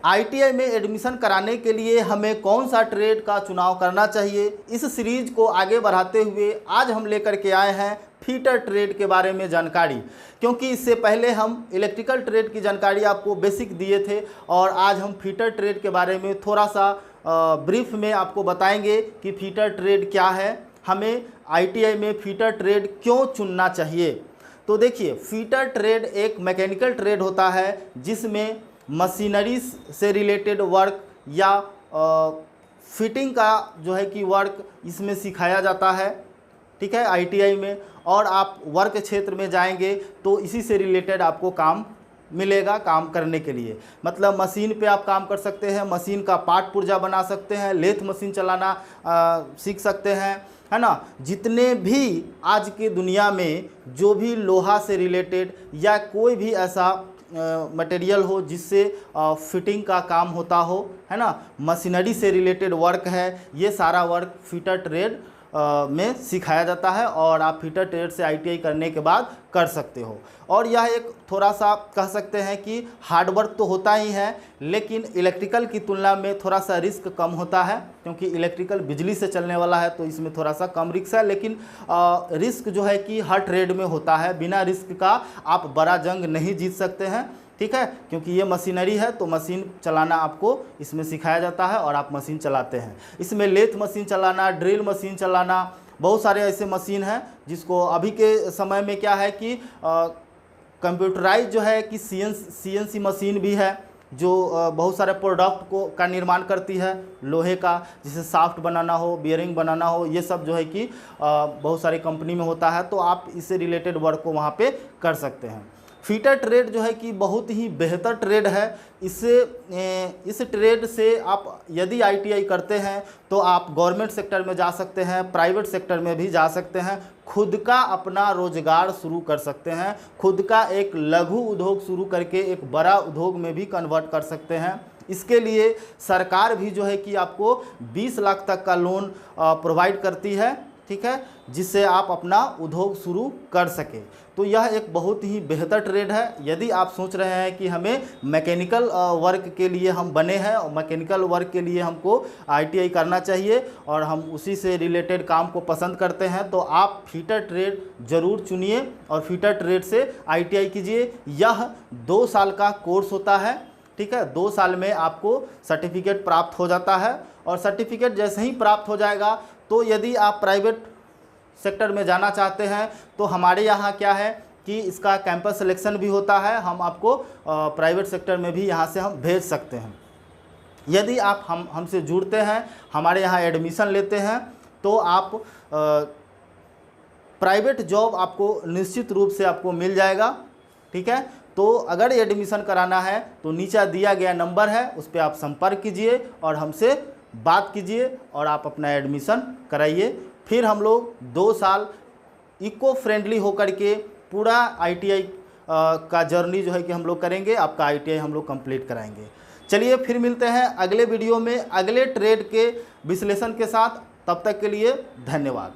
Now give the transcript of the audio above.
ITI में admission कराने के लिए हमें कौन सा ट्रेड का चुनाव करना चाहिए, इस सीरीज को आगे बढ़ाते हुए आज हम लेकर के आए हैं फीटर ट्रेड के बारे में जानकारी। क्योंकि इससे पहले हम इलेक्ट्रिकल ट्रेड की जानकारी आपको बेसिक दिए थे और आज हम फीटर ट्रेड के बारे में थोड़ा सा ब्रीफ में आपको बताएंगे कि फीटर ट्रेड क्या है, हमें आईटीआई में फीटर ट्रेड क्यों चुनना चाहिए। तो देखिए, फीटर ट्रेड एक मैकेनिकल ट्रेड होता है जिसमें मशीनरी से रिलेटेड वर्क या फिटिंग का जो है कि वर्क इसमें सिखाया जाता है, ठीक है, आईटीआई में। और आप वर्क क्षेत्र में जाएंगे तो इसी से रिलेटेड आपको काम मिलेगा काम करने के लिए। मतलब मशीन पे आप काम कर सकते हैं, मशीन का पार्ट पुर्जा बना सकते हैं, लेथ मशीन चलाना सीख सकते हैं, है ना। जितने भी आज की दुनिया में जो भी लोहा से रिलेटेड या कोई भी ऐसा मटेरियल हो जिससे फिटिंग का काम होता हो, है ना, मशीनरी से रिलेटेड वर्क है, ये सारा वर्क फीटर ट्रेड में सिखाया जाता है और आप फीटर ट्रेड से आईटीआई करने के बाद कर सकते हो। और यह एक थोड़ा सा कह सकते हैं कि हार्ड वर्क तो होता ही है, लेकिन इलेक्ट्रिकल की तुलना में थोड़ा सा रिस्क कम होता है, क्योंकि इलेक्ट्रिकल बिजली से चलने वाला है तो इसमें थोड़ा सा कम रिस्क है। लेकिन रिस्क जो है कि हर ट्रेड में होता है, बिना रिस्क का आप बड़ा जंग नहीं जीत सकते हैं, ठीक है। क्योंकि ये मशीनरी है तो मशीन चलाना आपको इसमें सिखाया जाता है और आप मशीन चलाते हैं। इसमें लेथ मशीन चलाना, ड्रिल मशीन चलाना, बहुत सारे ऐसे मशीन हैं जिसको अभी के समय में क्या है कि कंप्यूटराइज जो है कि सीएनसी मशीन भी है जो बहुत सारे प्रोडक्ट का निर्माण करती है लोहे का, जिसे शाफ्ट बनाना हो, बियरिंग बनाना हो, ये सब जो है कि बहुत सारी कंपनी में होता है, तो आप इससे रिलेटेड वर्क को वहाँ पे कर सकते हैं। फीटर ट्रेड जो है कि बहुत ही बेहतर ट्रेड है। इस ट्रेड से आप यदि आईटीआई करते हैं तो आप गवर्नमेंट सेक्टर में जा सकते हैं, प्राइवेट सेक्टर में भी जा सकते हैं, खुद का अपना रोजगार शुरू कर सकते हैं, खुद का एक लघु उद्योग शुरू करके एक बड़ा उद्योग में भी कन्वर्ट कर सकते हैं। इसके लिए सरकार भी जो है कि आपको 20 लाख तक का लोन प्रोवाइड करती है, ठीक है, जिससे आप अपना उद्योग शुरू कर सके। तो यह एक बहुत ही बेहतर ट्रेड है। यदि आप सोच रहे हैं कि हमें मैकेनिकल वर्क के लिए हम बने हैं और मैकेनिकल वर्क के लिए हमको आईटीआई करना चाहिए और हम उसी से रिलेटेड काम को पसंद करते हैं, तो आप फीटर ट्रेड ज़रूर चुनिए और फीटर ट्रेड से आईटीआई कीजिए। यह 2 साल का कोर्स होता है, ठीक है। 2 साल में आपको सर्टिफिकेट प्राप्त हो जाता है और सर्टिफिकेट जैसे ही प्राप्त हो जाएगा तो यदि आप प्राइवेट सेक्टर में जाना चाहते हैं तो हमारे यहाँ क्या है कि इसका कैंपस सिलेक्शन भी होता है, हम आपको प्राइवेट सेक्टर में भी यहाँ से हम भेज सकते हैं। यदि आप हमसे जुड़ते हैं, हमारे यहाँ एडमिशन लेते हैं, तो आप प्राइवेट जॉब आपको निश्चित रूप से आपको मिल जाएगा, ठीक है। तो अगर एडमिशन कराना है तो नीचे दिया गया नंबर है, उस पर आप संपर्क कीजिए और हमसे बात कीजिए और आप अपना एडमिशन कराइए। फिर हम लोग 2 साल इको फ्रेंडली होकर के पूरा आईटीआई का जर्नी जो है कि हम लोग करेंगे, आपका आईटीआई हम लोग कंप्लीट कराएंगे। चलिए फिर मिलते हैं अगले वीडियो में अगले ट्रेड के विश्लेषण के साथ। तब तक के लिए धन्यवाद।